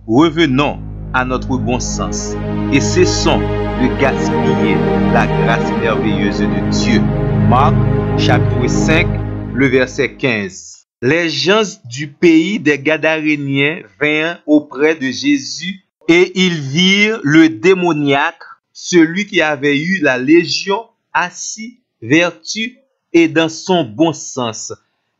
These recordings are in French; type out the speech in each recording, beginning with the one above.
revenons à notre bon sens et cessons de gaspiller la grâce merveilleuse de Dieu. Marc, chapitre 5, le verset 15. Les gens du pays des Gadaréniens vinrent auprès de Jésus et ils virent le démoniaque, celui qui avait eu la légion, assis, vertu et dans son bon sens,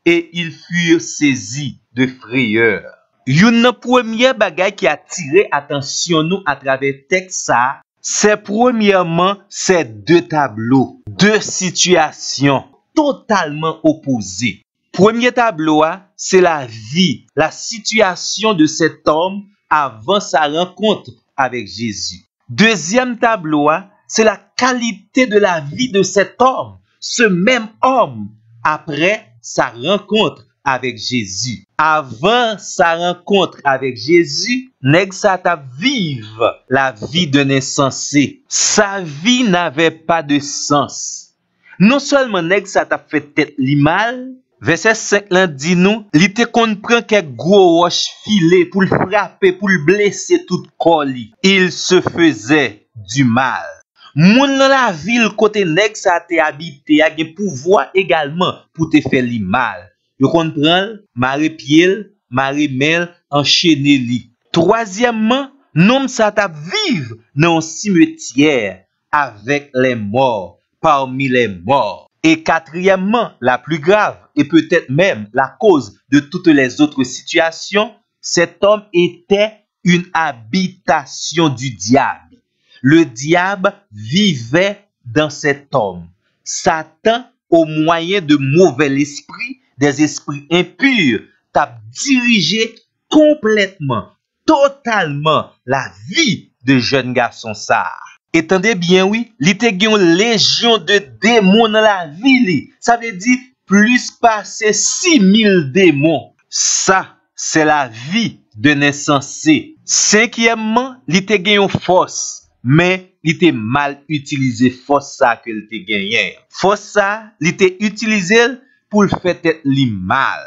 et ils furent saisis de frayeur. Une première bagaille qui a attiré attention nous à travers texte ça, c'est premièrement ces deux tableaux, deux situations totalement opposées. Premier tableau, c'est la vie, la situation de cet homme avant sa rencontre avec Jésus. Deuxième tableau, c'est la qualité de la vie de cet homme, ce même homme, après sa rencontre avec Jésus. Avant sa rencontre avec Jésus, nèg sa t'a vive la vie d'un insensé. Sa vie n'avait pas de sens. Non seulement nèg sa t'a fait tête li mal, verset 5 là dit nous, li te kon prend quelques gros roches filé pour le frapper, pour le blesser tout corps li. Il se faisait du mal. Moun dans la ville côté nèg sa te habité a gen pouvoir également pour te faire li mal. Yo kon prend mari pied, mari mel, enchaîner li. Troisièmement, nom sa ta vive dans un cimetière avec les morts, parmi les morts. Et quatrièmement, la plus grave et peut-être même la cause de toutes les autres situations, cet homme était une habitation du diable. Le diable vivait dans cet homme. Satan, au moyen de mauvais esprits, des esprits impurs, t'a dirigé complètement, totalement la vie de jeune garçon ça. Entendez bien, oui, il était une légion de démons dans la vie. Ça veut dire plus passer 6000 démons. Ça, c'est la vie d'un insensé. Cinquièmement, il était une force. Mais il était mal utilisé force ça que il était gagné. Force ça, il était utilisé pour le faire tête li mal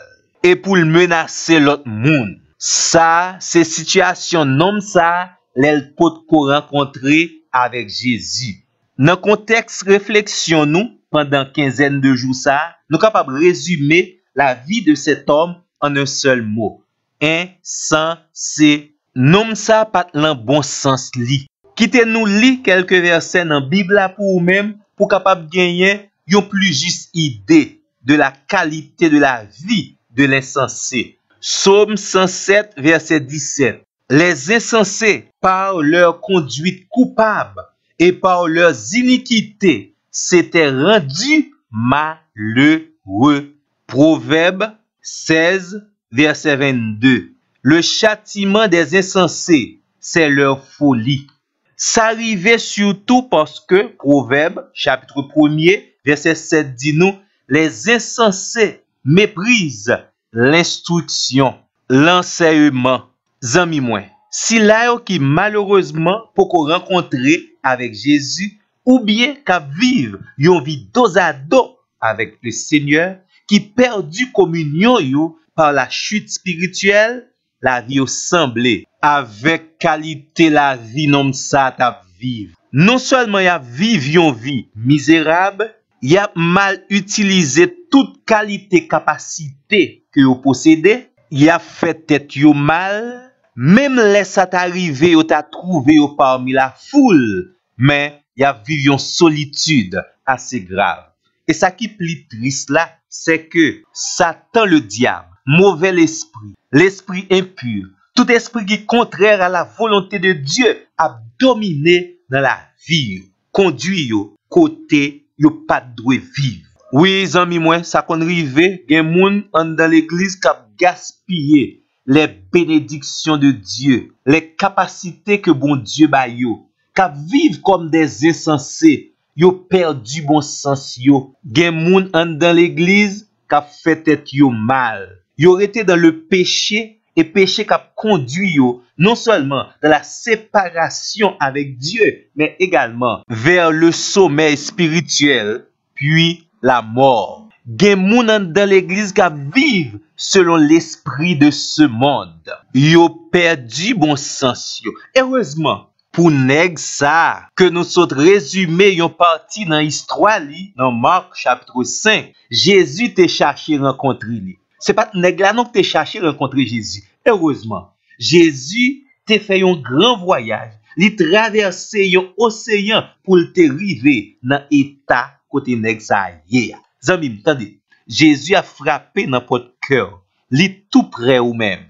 et pour le menacer l'autre monde. Ça, c'est situation non ça, l'elle peut rencontrer avec Jésus. Dans le contexte réflexion nous pendant quinzaine de jours ça, nous capables résumer la vie de cet homme en un seul mot. Insensé. Non ça pas dans bon sens li. Quittez-nous lire quelques versets dans la Bible pour vous-même pour capable gagner une plus juste idée de la qualité de la vie de l'insensé. Psaume 107, verset 17. Les insensés, par leur conduite coupable et par leurs iniquités, s'étaient rendus malheureux. Proverbe 16, verset 22. Le châtiment des insensés, c'est leur folie. Ça arrivait surtout parce que, Proverbe, chapitre 1er, verset 7 dit nous, les insensés méprisent l'instruction, l'enseignement. Zami moi, si là qui malheureusement pour rencontrer avec Jésus, ou bien qu'à vivre une vie dos à dos avec le Seigneur, qui perdu communion yo par la chute spirituelle, la vie semblée avec qualité la vie non ça t'a vivre. Non seulement y a vivre une vie misérable, y a mal utilisé toute qualité capacité que vous possédez, y a fait tête yo mal, même laisse ça t'arriver ou t'a trouvé parmi la foule, mais y a vivre une solitude assez grave. Et ça qui plus triste là, c'est que Satan le diable, mauvais esprit, l'esprit impur, tout esprit qui est contraire à la volonté de Dieu a dominé dans la vie, conduit yo côté yo pas droit vivre. Oui, amis moi, ça qu'on rive, gen moun dans l'église qui a gaspillé les bénédictions de Dieu, les capacités que bon Dieu ba yo, qui vivent comme des insensés, yo perdu bon sens yo. Gen moun dans l'église qui a fait tête yo mal. Yo été dans le péché et péché qui a conduit yo, non seulement dans la séparation avec Dieu, mais également vers le sommeil spirituel, puis la mort. gen moun dans l'église qui vivent selon l'esprit de ce monde. Yo perdu bon sens yo. Heureusement, pour nèg ça, que nous sommes résumé yon parti dans l'histoire li, dans Marc chapitre 5, Jésus te cherché rencontrer li. C'est pas nèg là non te cherché rencontrer Jésus. Heureusement, Jésus te fait un grand voyage, li traverser yon océan pour te river dans état côté nèg ça yé. Zami, attendez, Jésus a frappé dans votre cœur, li tout près ou même.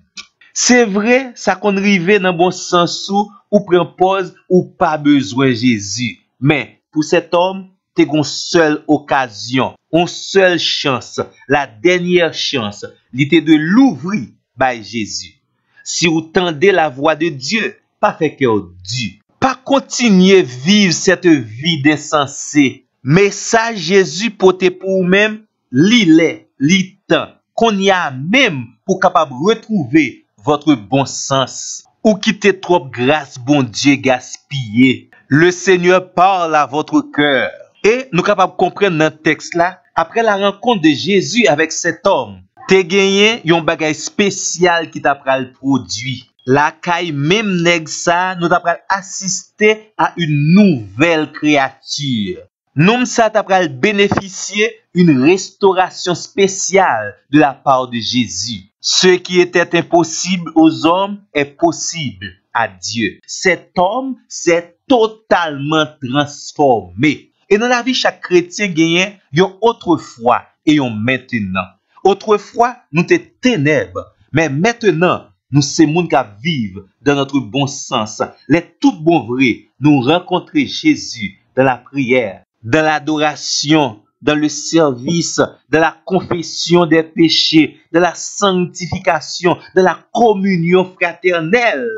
C'est vrai, ça qu'on rive dans bon sens ou prend pause ou pas besoin Jésus. Mais pour cet homme, t'es une seule occasion, une seule chance, la dernière chance, l'idée de l'ouvrir by Jésus. Si vous tendez la voix de Dieu, pas fait cœur dur, pas continuer vivre cette vie d'insensé. Message Jésus porté pour vous-même, li temps, qu'on y a même pour capable retrouver votre bon sens ou quitter trop grâce bon Dieu gaspillé. Le Seigneur parle à votre cœur. Et nous capables de comprendre dans le texte là, après la rencontre de Jésus avec cet homme, te gagné yon bagay spécial qui t'a pral produit. La caille même nèg ça, nous t'a pral assister à une nouvelle créature. Nous ça t'a pral bénéficier une restauration spéciale de la part de Jésus. Ce qui était impossible aux hommes est possible à Dieu. Cet homme s'est totalement transformé. Et dans la vie, chaque chrétien gagne yon autrefois et yon maintenant. Autrefois, nous étions ténèbres, mais maintenant, nous sommes moun qui vivent dans notre bon sens. Les tout bons vrais, nous rencontrer Jésus dans la prière, dans l'adoration, dans le service, dans la confession des péchés, dans la sanctification, dans la communion fraternelle.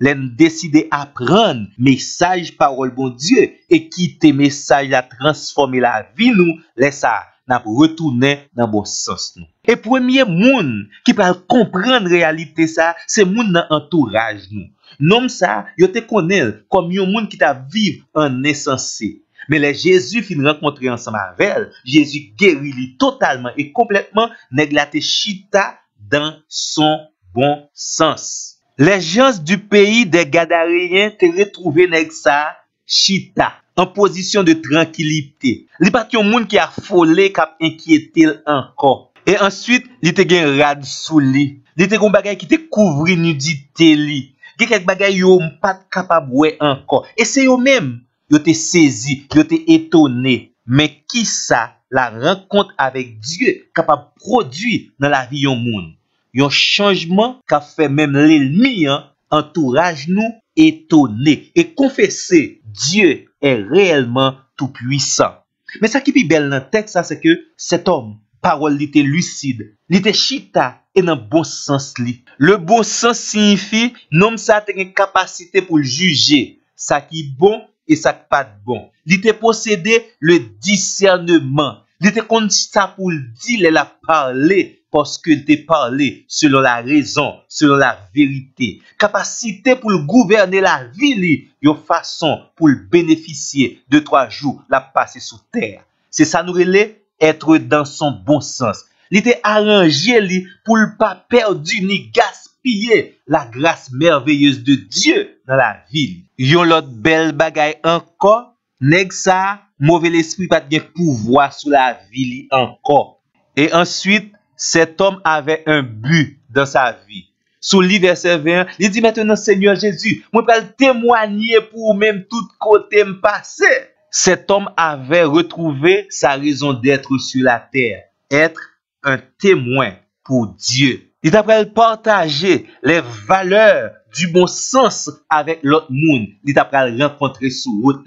Les décider apprendre message parole bon Dieu et quitter message à transformer la vie nous, laisse ça n'a retourner dans bon sens nous. Et premier monde qui peut comprendre réalité ça, c'est monde dans entourage nous. Nom ça, yo te connaît comme un monde qui t'a vivre en insensé. Mais les Jésus fin rencontrer ensemble avec elle, Jésus guérit lui totalement et complètement néglaté chita dans son bon sens. Les gens du pays des Gadaréens te retrouvé nèg ça chita en position de tranquillité. Li pas yon moun qui a folé k'ap inquiété encore. Et ensuite, li te gen rad sou li. Li te gon bagay qui te couvri nudité li. Gen quelques bagay yo pas capable wè encore. Et c'est yo même yo te saisi, yo te étonné. Mais qui ça la rencontre avec Dieu capable produire dans la vie yon moun? Yon changement qu'a fait même l'ennemi entourage nous étonné et confesser Dieu est réellement tout puissant. Mais ça qui est belle dans le texte ça c'est que cet homme parole était lucide, il était chita et dans bon sens li. Le bon sens signifie non ça a une capacité pour juger ça qui est bon et ça qui pas bon. Il était possédé le discernement. Il était comme ça pour dire la parler parce que te parler selon la raison, selon la vérité. Capacité pour gouverner la vie, une façon pour bénéficier de 3 jours la passer sous terre. C'est ça nous relais être dans son bon sens. Il était arrangé pour ne pas perdre ni gaspiller la grâce merveilleuse de Dieu dans la ville. Yon l'autre belle bagaille encore, nèg ça mauvais esprit pas de pouvoir sur la ville encore. Et ensuite cet homme avait un but dans sa vie. Sous le verset 20, il dit maintenant Seigneur Jésus, moi vais témoigner pour même tout côté me passer. Cet homme avait retrouvé sa raison d'être sur la terre, être un témoin pour Dieu. Il t'a partager les valeurs du bon sens avec l'autre monde. Il t'a rencontrer sur route.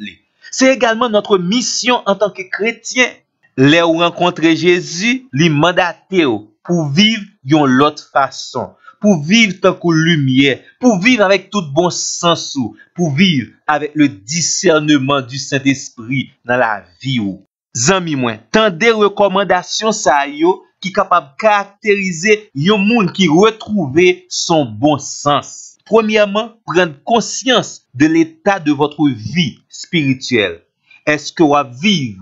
C'est également notre mission en tant que chrétien. Les ou rencontrer Jésus, li mandaté pour vivre d'une l'autre façon, pour vivre tant que lumière, pour vivre avec tout bon sens, pour vivre avec le discernement du Saint-Esprit dans la vie ou. Zami moi, tant des recommandations ça yo qui capable caractériser yon moun qui retrouver son bon sens. Premièrement, prendre conscience de l'état de votre vie spirituelle. Est-ce que vous vivez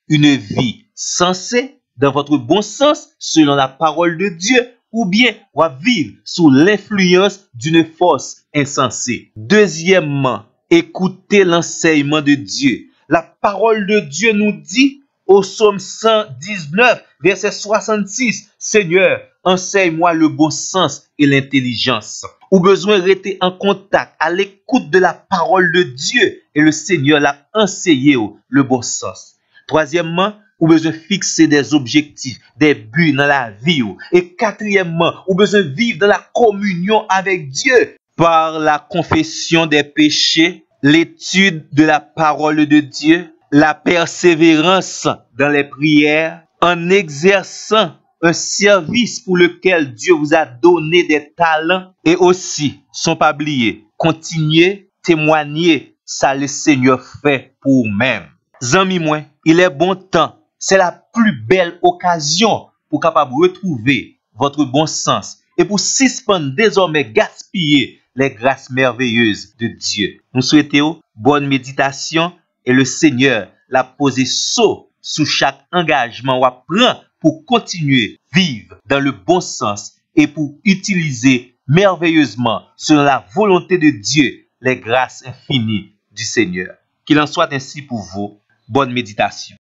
une vie sensée dans votre bon sens selon la parole de Dieu ou bien on va vivre sous l'influence d'une force insensée. Deuxièmement, écoutez l'enseignement de Dieu. La parole de Dieu nous dit au psaume 119, verset 66, Seigneur, enseigne-moi le bon sens et l'intelligence. Ou besoin de rester en contact, à l'écoute de la parole de Dieu et le Seigneur l'a enseigné le bon sens. Troisièmement, ou besoin de fixer des objectifs, des buts dans la vie. Et quatrièmement, ou besoin de vivre dans la communion avec Dieu par la confession des péchés, l'étude de la parole de Dieu, la persévérance dans les prières, en exerçant un service pour lequel Dieu vous a donné des talents et aussi, sans pas oublier, continuer, témoigner, ça le Seigneur fait pour vous-même. Zami moi, il est bon temps, c'est la plus belle occasion pour capable retrouver votre bon sens et pour suspendre désormais gaspiller les grâces merveilleuses de Dieu. Nous souhaitons bonne méditation et le Seigneur l'a posé sous chaque engagement ou prend pour continuer à vivre dans le bon sens et pour utiliser merveilleusement selon la volonté de Dieu les grâces infinies du Seigneur. Qu'il en soit ainsi pour vous. Bonne méditation.